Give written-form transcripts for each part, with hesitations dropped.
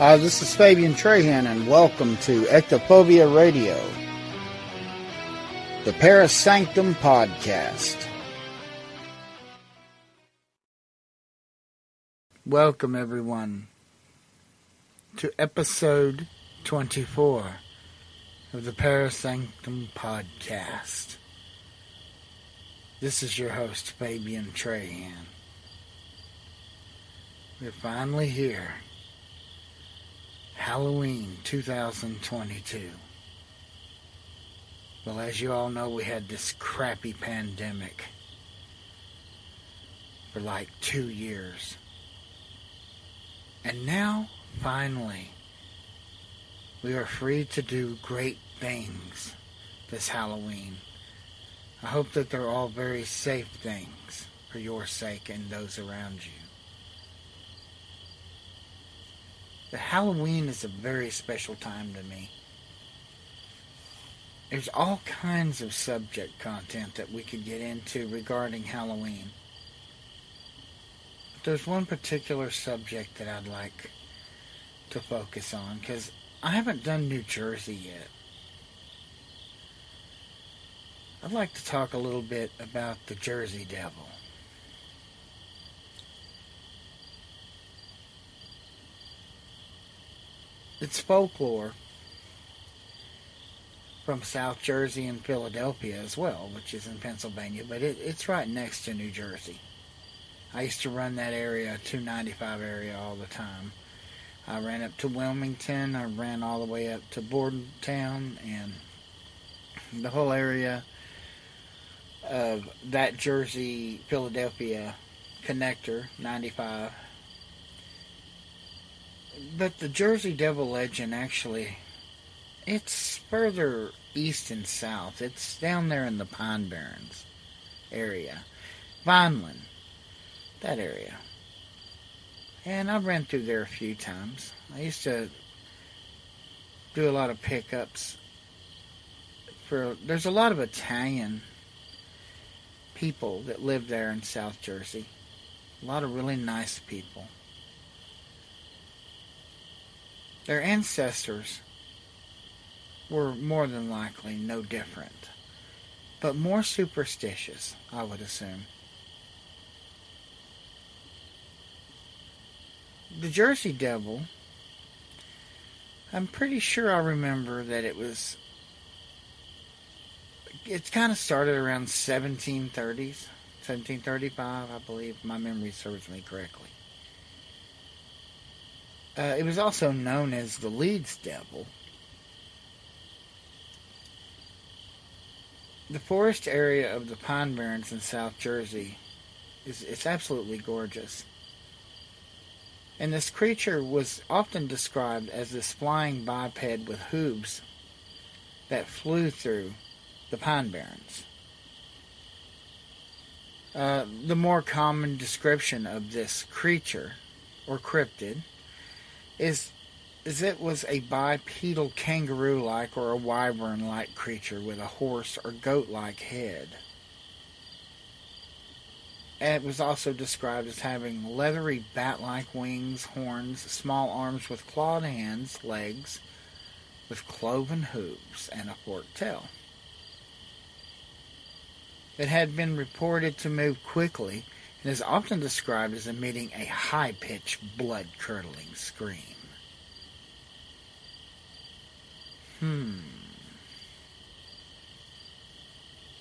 This is Fabian Trahan, and welcome to Ectophobia Radio, the Paris Sanctum Podcast. Welcome, everyone, to episode 24 of the Paris Sanctum Podcast. This is your host, Fabian Trahan. We're finally here. Halloween 2022. Well, as you all know, we had this crappy pandemic for like 2 years. And now, finally, we are free to do great things this Halloween. I hope that they're all very safe things for your sake and those around you. The Halloween is a very special time to me. There's all kinds of subject content that we could get into regarding Halloween. But there's one particular subject that I'd like to focus on, because I haven't done New Jersey yet. I'd like to talk a little bit about the Jersey Devil. It's folklore from South Jersey and Philadelphia as well, which is in Pennsylvania, but it's right next to New Jersey. I used to run that area, 295 area, all the time. I ran up to Wilmington, I ran all the way up to Bordentown, and the whole area of that Jersey-Philadelphia connector, 95. But the Jersey Devil Legend, actually, it's further east and south. It's down there in the Pine Barrens area. Vineland, that area. And I've ran through there a few times. I used to do a lot of pickups. There's a lot of Italian people that live there in South Jersey. A lot of really nice people. Their ancestors were more than likely no different, but more superstitious, I would assume. The Jersey Devil, I'm pretty sure I remember that it kind of started around 1730s, 1735, I believe, if my memory serves me correctly. It was also known as the Leeds Devil. The forest area of the Pine Barrens in South Jersey it's absolutely gorgeous. And this creature was often described as this flying biped with hooves that flew through the Pine Barrens. The more common description of this creature, or cryptid, is it was a bipedal kangaroo-like or a wyvern-like creature with a horse or goat-like head. And it was also described as having leathery bat-like wings, horns, small arms with clawed hands, legs, with cloven hooves, and a forked tail. It had been reported to move quickly and is often described as emitting a high-pitched, blood-curdling scream.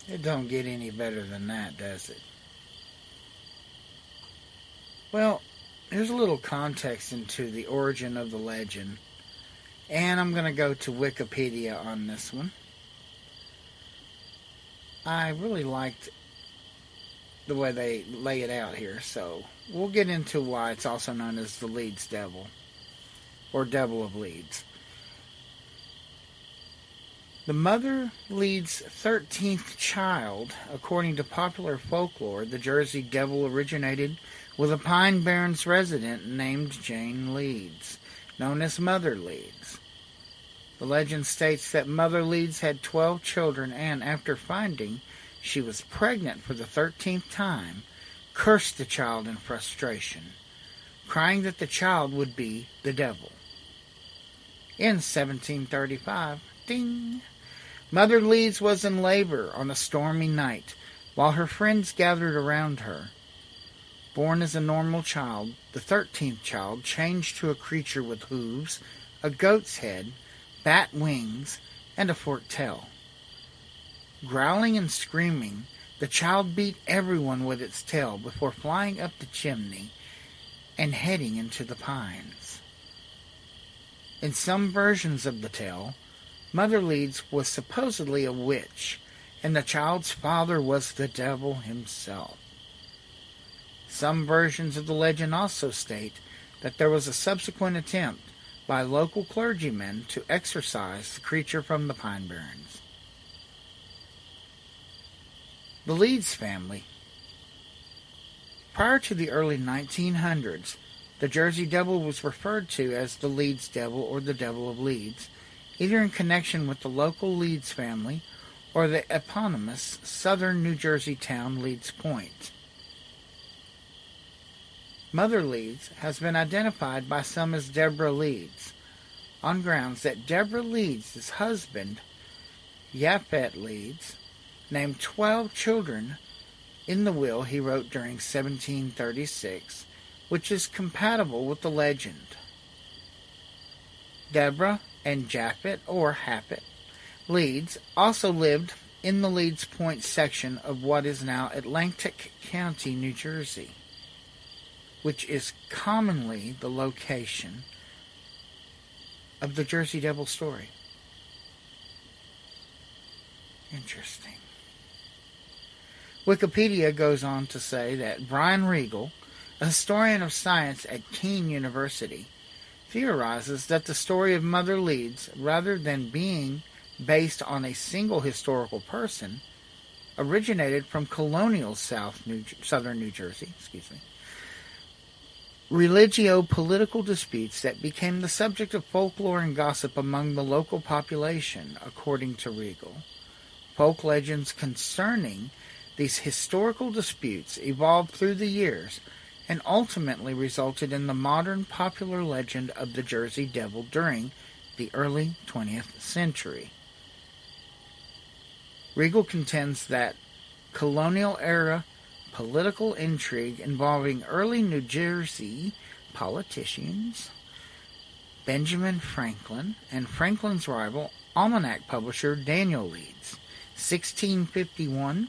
It don't get any better than that, does it? Well, here's a little context into the origin of the legend, and I'm going to go to Wikipedia on this one. I really liked the way they lay it out here, so we'll get into why it's also known as the Leeds Devil, or Devil of Leeds. The mother Leeds' 13th child, according to popular folklore, the Jersey Devil originated with a Pine Barrens resident named Jane Leeds, known as Mother Leeds. The legend states that Mother Leeds had 12 children and, after finding she was pregnant for the 13th time, cursed the child in frustration, crying that the child would be the devil. In 1735, ding, Mother Leeds was in labor on a stormy night while her friends gathered around her. Born as a normal child, the 13th child changed to a creature with hooves, a goat's head, bat wings, and a forked tail. Growling and screaming, the child beat everyone with its tail before flying up the chimney and heading into the pines. In some versions of the tale, Mother Leeds was supposedly a witch, and the child's father was the devil himself. Some versions of the legend also state that there was a subsequent attempt by local clergymen to exorcise the creature from the Pine Barrens. The Leeds family. Prior to the early 1900s, the Jersey Devil was referred to as the Leeds Devil or the Devil of Leeds, either in connection with the local Leeds family or the eponymous southern New Jersey town Leeds Point. Mother Leeds has been identified by some as Deborah Leeds, on grounds that Deborah Leeds' husband, Japhet Leeds, named 12 children in the will he wrote during 1736, which is compatible with the legend. Deborah and Japhet, or Happet, Leeds also lived in the Leeds Point section of what is now Atlantic County, New Jersey, which is commonly the location of the Jersey Devil story. Interesting. Wikipedia goes on to say that Brian Regal, a historian of science at Keene University, theorizes that the story of Mother Leeds, rather than being based on a single historical person, originated from colonial southern New Jersey, religio-political disputes that became the subject of folklore and gossip among the local population, according to Regal. Folk legends concerning these historical disputes evolved through the years and ultimately resulted in the modern popular legend of the Jersey Devil during the early 20th century. Regal contends that colonial-era political intrigue involving early New Jersey politicians Benjamin Franklin and Franklin's rival almanac publisher Daniel Leeds, 1651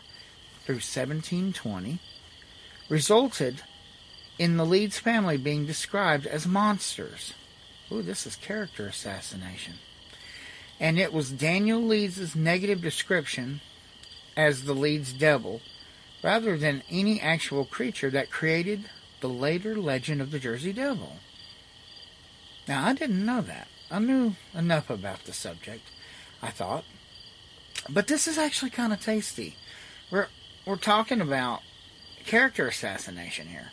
through 1720, resulted in the Leeds family being described as monsters. Ooh, this is character assassination. And it was Daniel Leeds' negative description as the Leeds Devil, rather than any actual creature, that created the later legend of the Jersey Devil. Now, I didn't know that. I knew enough about the subject, I thought. But this is actually kind of tasty. We're talking about character assassination here.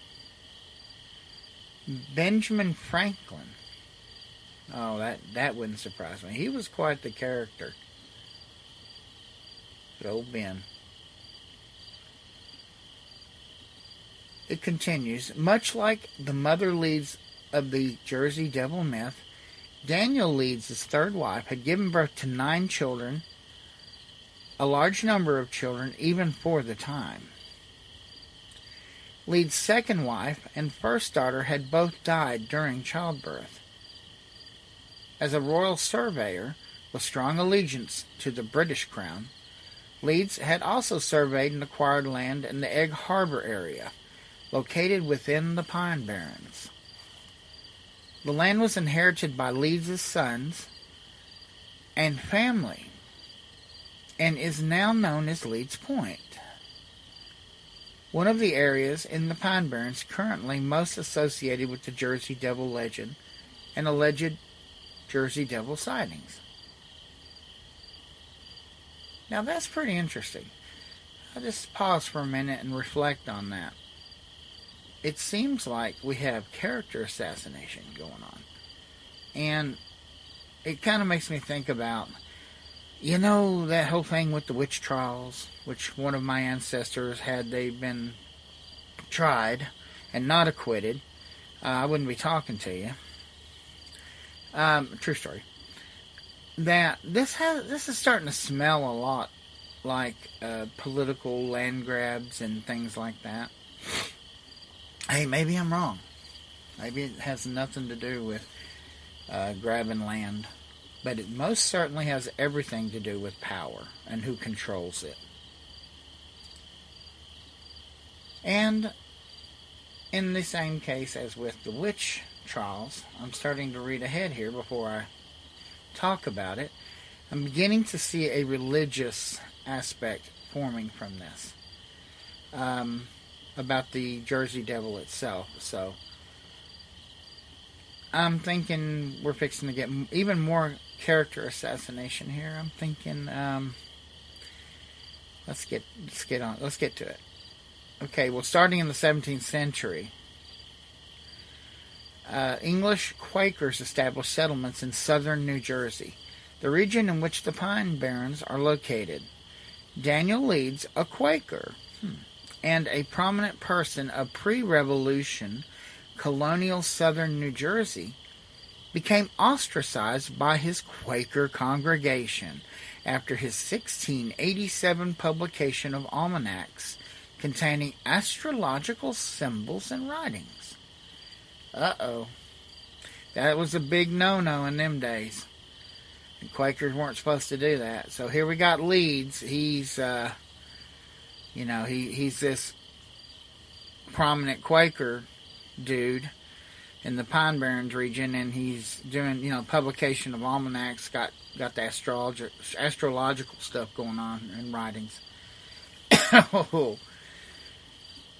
Benjamin Franklin. Oh, that wouldn't surprise me. He was quite the character. Good old Ben. It continues, much like the Mother Leeds of the Jersey Devil myth, Daniel Leeds' third wife had given birth to 9 children, a large number of children even for the time. Leeds' second wife and first daughter had both died during childbirth. As a royal surveyor with strong allegiance to the British crown, Leeds had also surveyed and acquired land in the Egg Harbor area, located within the Pine Barrens. The land was inherited by Leeds' sons and family and is now known as Leeds Point, one of the areas in the Pine Barrens currently most associated with the Jersey Devil legend and alleged Jersey Devil sightings. Now that's pretty interesting. I'll just pause for a minute and reflect on that. It seems like we have character assassination going on. And it kind of makes me think about, that whole thing with the witch trials, which one of my ancestors, had they been tried and not acquitted, I wouldn't be talking to you. True story. that this is starting to smell a lot like political land grabs and things like that. Hey, maybe I'm wrong. Maybe it has nothing to do with grabbing land. But it most certainly has everything to do with power and who controls it. And in the same case as with the witch trials, I'm starting to read ahead here before I talk about it. I'm beginning to see a religious aspect forming from this. About the Jersey Devil itself. So I'm thinking we're fixing to get even more character assassination here. I'm thinking let's get to it. Okay, well, starting in the 17th century, English Quakers established settlements in southern New Jersey, the region in which the Pine Barrens are located. Daniel Leeds, a Quaker, and a prominent person of pre-revolution colonial southern New Jersey, became ostracized by his Quaker congregation after his 1687 publication of almanacs containing astrological symbols and writings. Uh-oh. That was a big no-no in them days. The Quakers weren't supposed to do that. So here we got Leeds. He's, he's this prominent Quaker dude in the Pine Barrens region, and he's doing, publication of almanacs, got the astrological stuff going on in writings. Oh,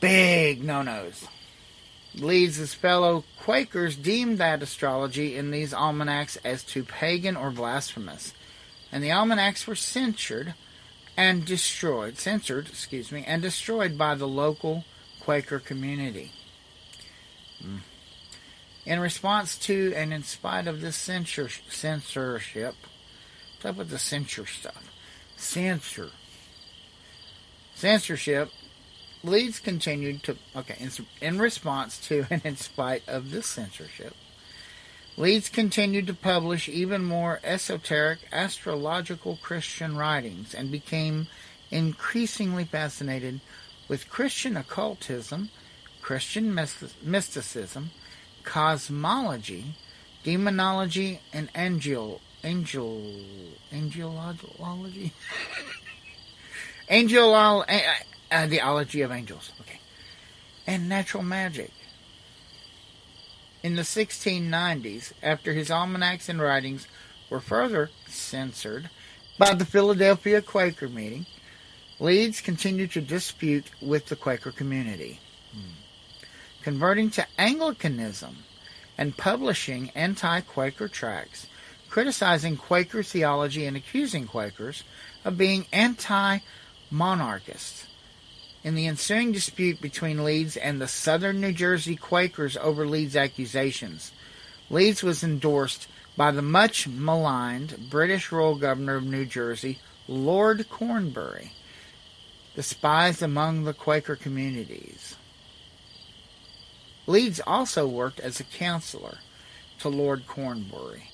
big no-nos. Leeds' fellow Quakers deemed that astrology in these almanacs as too pagan or blasphemous, and the almanacs were censored by the local Quaker community. In response to and in spite of this censorship, what's up with the censure stuff? Censorship, Leeds continued to, in response to and in spite of this censorship, Leeds continued to publish even more esoteric astrological Christian writings and became increasingly fascinated with Christian occultism, Christian mysticism, cosmology, demonology, and angelology. The ology of angels. Okay. And natural magic. In the 1690s, after his almanacs and writings were further censored by the Philadelphia Quaker meeting, Leeds continued to dispute with the Quaker community, converting to Anglicanism and publishing anti-Quaker tracts, criticizing Quaker theology and accusing Quakers of being anti-monarchists. In the ensuing dispute between Leeds and the southern New Jersey Quakers over Leeds' accusations, Leeds was endorsed by the much maligned British Royal Governor of New Jersey, Lord Cornbury, despised among the Quaker communities. Leeds also worked as a counselor to Lord Cornbury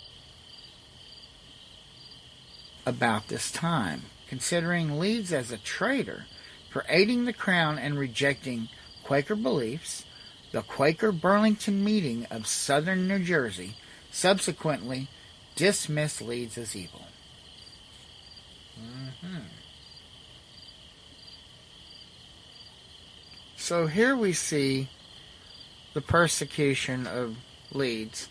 about this time, considering Leeds as a traitor for aiding the crown and rejecting Quaker beliefs. The Quaker Burlington meeting of southern New Jersey subsequently dismissed Leeds as evil. So here we see the persecution of Leeds,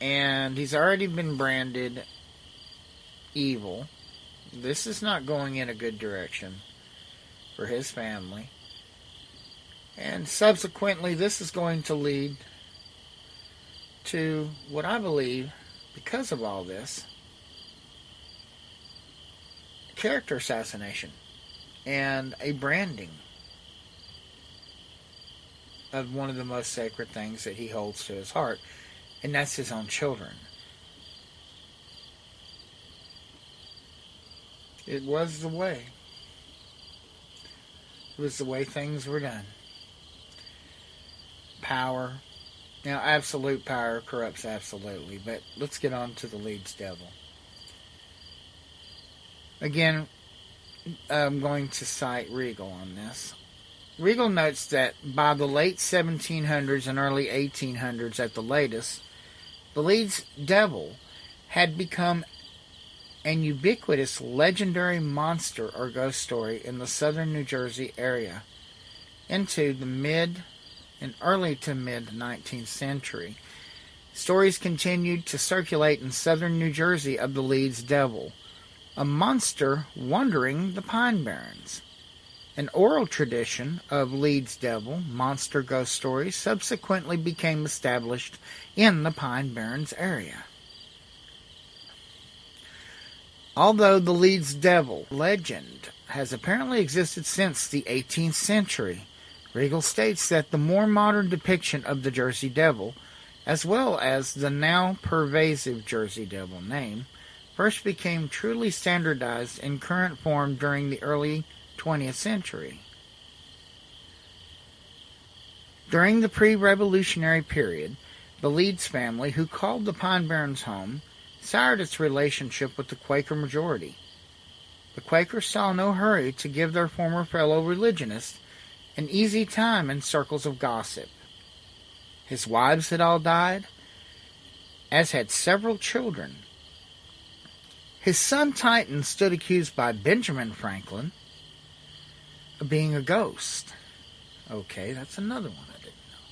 and he's already been branded evil. This is not going in a good direction for his family. And subsequently, this is going to lead to what I believe, because of all this, character assassination and a branding of one of the most sacred things that he holds to his heart, and that's his own children. It was the way. It was the way things were done. Power, Now, absolute power corrupts absolutely, but let's get on to the Leeds Devil. Again, I'm going to cite Regal on this. Regal notes that by the late 1700s and early 1800s at the latest, the Leeds Devil had become an ubiquitous legendary monster or ghost story in the southern New Jersey area into the mid and early to mid 19th century. Stories continued to circulate in southern New Jersey of the Leeds Devil, a monster wandering the Pine Barrens. An oral tradition of Leeds Devil monster ghost stories subsequently became established in the Pine Barrens area. Although the Leeds Devil legend has apparently existed since the 18th century, Regal states that the more modern depiction of the Jersey Devil, as well as the now pervasive Jersey Devil name, first became truly standardized in current form during the early 20th century. During the pre-revolutionary period, the Leeds family, who called the Pine Barrens home, soured its relationship with the Quaker majority. The Quakers saw no hurry to give their former fellow religionists an easy time in circles of gossip. His wives had all died, as had several children. His son Titan stood accused by Benjamin Franklin of being a ghost. Okay, that's another one I didn't know.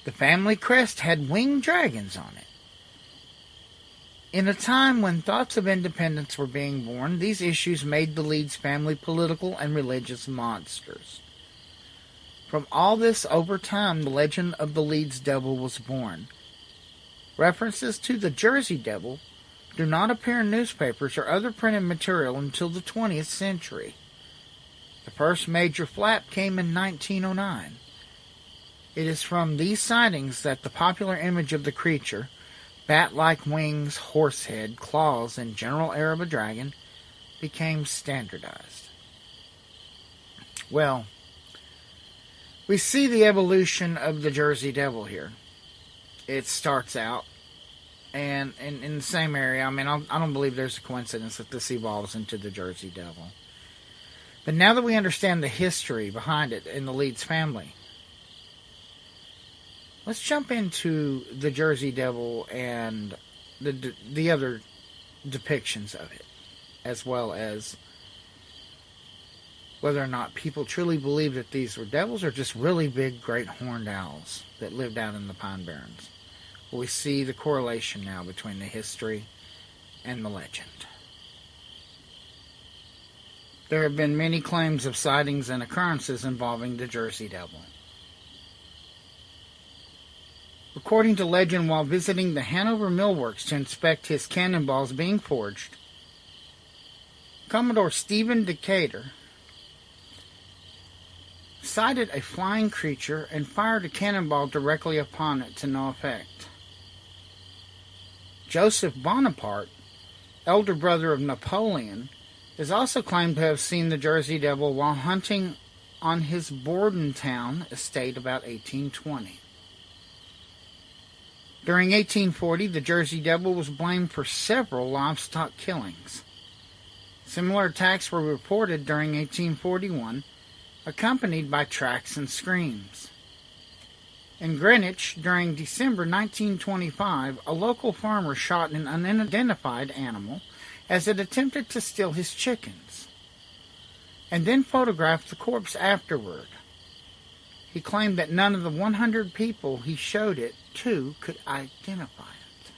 The family crest had winged dragons on it. In a time when thoughts of independence were being born, these issues made the Leeds family political and religious monsters. From all this, over time, the legend of the Leeds Devil was born. References to the Jersey Devil do not appear in newspapers or other printed material until the 20th century. The first major flap came in 1909. It is from these sightings that the popular image of the creature, bat-like wings, horse head, claws, and general air of a dragon, became standardized. Well, we see the evolution of the Jersey Devil here. It starts out, and in the same area. I mean, I don't believe there's a coincidence that this evolves into the Jersey Devil. But now that we understand the history behind it in the Leeds family, let's jump into the Jersey Devil and the other depictions of it, as well as whether or not people truly believe that these were devils or just really big, great horned owls that lived out in the Pine Barrens. Well, we see the correlation now between the history and the legend. There have been many claims of sightings and occurrences involving the Jersey Devil. According to legend, while visiting the Hanover Millworks to inspect his cannonballs being forged, Commodore Stephen Decatur sighted a flying creature and fired a cannonball directly upon it to no effect. Joseph Bonaparte, elder brother of Napoleon, is also claimed to have seen the Jersey Devil while hunting on his Bordentown estate about 1820. During 1840, the Jersey Devil was blamed for several livestock killings. Similar attacks were reported during 1841, accompanied by tracks and screams. In Greenwich, during December 1925, a local farmer shot an unidentified animal as it attempted to steal his chickens, and then photographed the corpse afterward. He claimed that none of the 100 people he showed it to could identify it.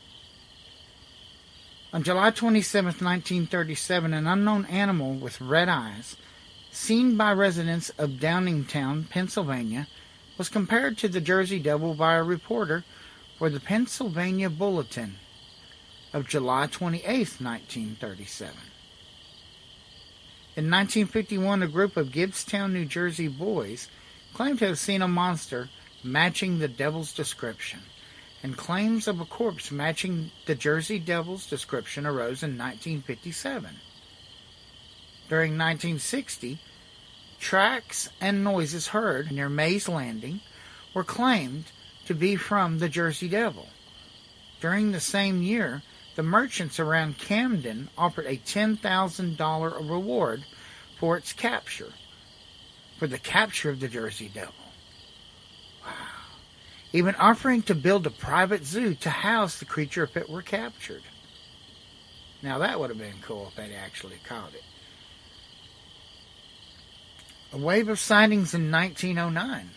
On July 27, 1937, an unknown animal with red eyes, seen by residents of Downingtown, Pennsylvania, was compared to the Jersey Devil by a reporter for the Pennsylvania Bulletin of July 28, 1937. In 1951, a group of Gibbstown, New Jersey boys claimed to have seen a monster matching the devil's description, and claims of a corpse matching the Jersey Devil's description arose in 1957. During 1960, tracks and noises heard near Mays Landing were claimed to be from the Jersey Devil. During the same year, the merchants around Camden offered a $10,000 reward for its capture, for the capture of the Jersey Devil. Wow. Even offering to build a private zoo to house the creature if it were captured. Now that would have been cool if they'd actually caught it. A wave of sightings in 1909.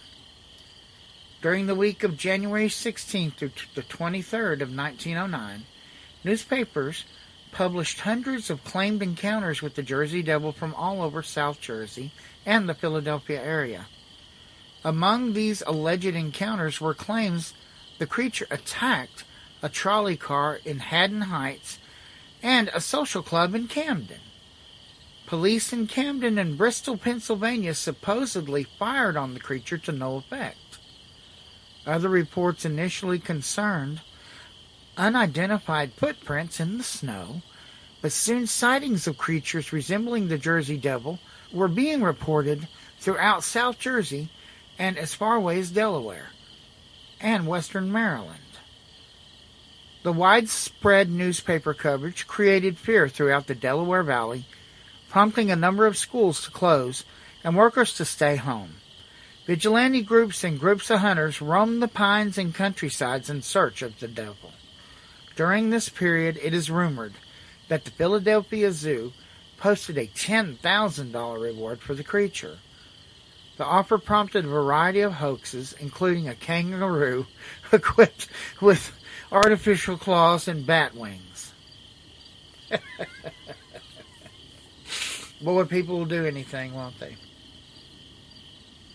During the week of January 16th through the 23rd of 1909, newspapers published hundreds of claimed encounters with the Jersey Devil from all over South Jersey and the Philadelphia area. Among these alleged encounters were claims the creature attacked a trolley car in Haddon Heights and a social club in Camden. Police in Camden and Bristol, Pennsylvania supposedly fired on the creature to no effect. Other reports initially concerned unidentified footprints in the snow, but soon sightings of creatures resembling the Jersey Devil were being reported throughout South Jersey and as far away as Delaware and western Maryland. The widespread newspaper coverage created fear throughout the Delaware Valley, prompting a number of schools to close and workers to stay home. Vigilante groups and groups of hunters roamed the pines and countrysides in search of the devil. During this period, it is rumored that the Philadelphia Zoo posted a $10,000 reward for the creature. The offer prompted a variety of hoaxes, including a kangaroo equipped with artificial claws and bat wings. Boy, people will do anything, won't they?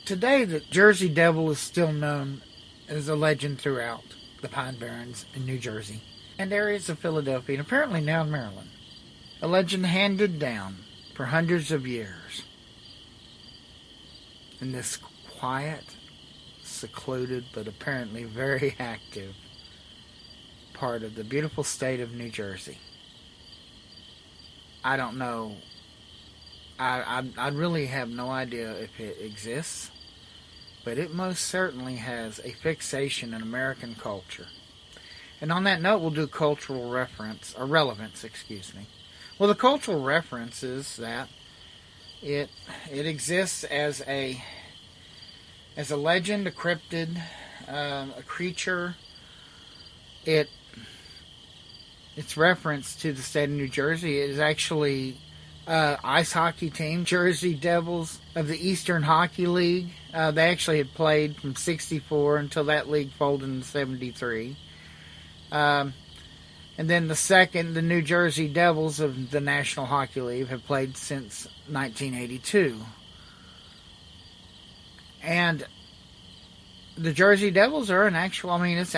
Today, the Jersey Devil is still known as a legend throughout the Pine Barrens in New Jersey and areas of Philadelphia, and apparently now in Maryland. A legend handed down for hundreds of years in this quiet, secluded, but apparently very active part of the beautiful state of New Jersey. I don't know. I really have no idea if it exists, but it most certainly has a fixation in American culture. And on that note, we'll do cultural relevance. Well, the cultural reference is that it exists as a legend, a cryptid, a creature. Its reference to the state of New Jersey is actually ice hockey team, Jersey Devils of the Eastern Hockey League. They actually had played from 1964 until that league folded in 1973. And then the New Jersey Devils of the National Hockey League have played since 1982. And the Jersey Devils are it's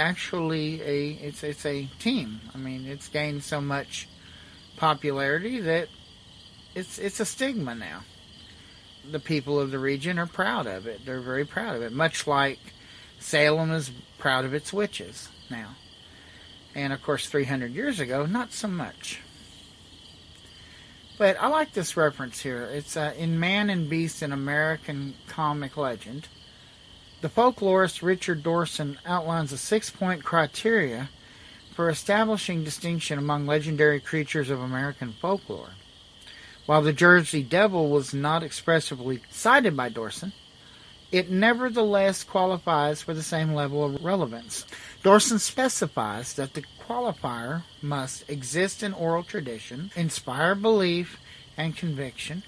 a team. It's gained so much popularity that it's a stigma now. The people of the region are proud of it. They're very proud of it. Much like Salem is proud of its witches now. And of course 300 years ago, not so much. But I like this reference here. It's in Man and Beast, an American comic legend. The folklorist Richard Dorson outlines a 6-point criteria for establishing distinction among legendary creatures of American folklore. While the Jersey Devil was not expressively cited by Dorson, it nevertheless qualifies for the same level of relevance. Dorson specifies that the qualifier must exist in oral tradition, inspire belief and conviction,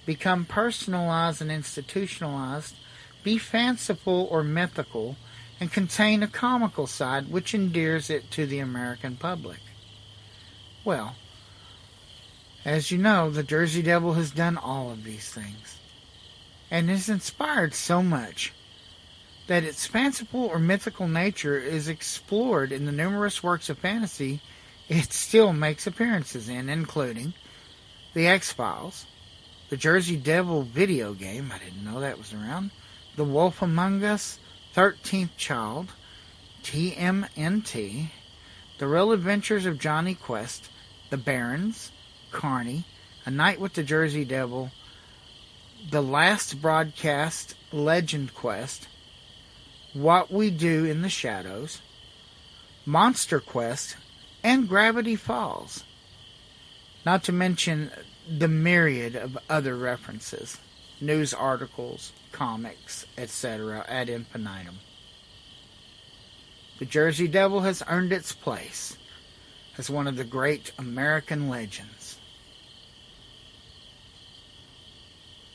become personalized and institutionalized, be fanciful or mythical, and contain a comical side which endears it to the American public. Well, as you know, the Jersey Devil has done all of these things, and has inspired so much that its fanciful or mythical nature is explored in the numerous works of fantasy it still makes appearances in, including The X-Files, the Jersey Devil video game, I didn't know that was around, The Wolf Among Us, 13th Child, TMNT, The Real Adventures of Johnny Quest, The Barrens, Carney, A Night with the Jersey Devil, The Last Broadcast, Legend Quest, What We Do in the Shadows, Monster Quest, and Gravity Falls. Not to mention the myriad of other references, news articles, comics, etc. ad infinitum. The Jersey Devil has earned its place as one of the great American legends.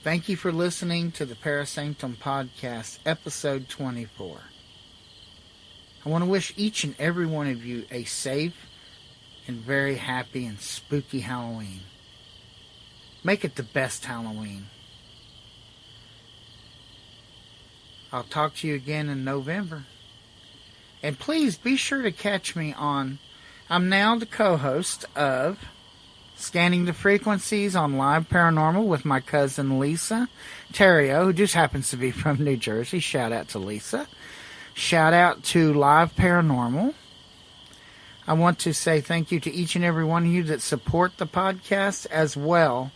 Thank you for listening to the Parasanctum Podcast, episode 24. I want to wish each and every one of you a safe and very happy and spooky Halloween. Make it the best Halloween. I'll talk to you again in November. And please be sure to catch me on... I'm now the co-host of Scanning the Frequencies on Live Paranormal with my cousin Lisa Terrio, who just happens to be from New Jersey. Shout out to Lisa. Shout out to Live Paranormal. I want to say thank you to each and every one of you that support the podcast, as well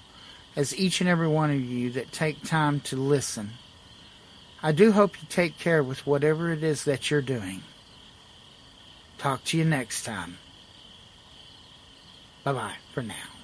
as each and every one of you that take time to listen. I do hope you take care with whatever it is that you're doing. Talk to you next time. Bye-bye for now.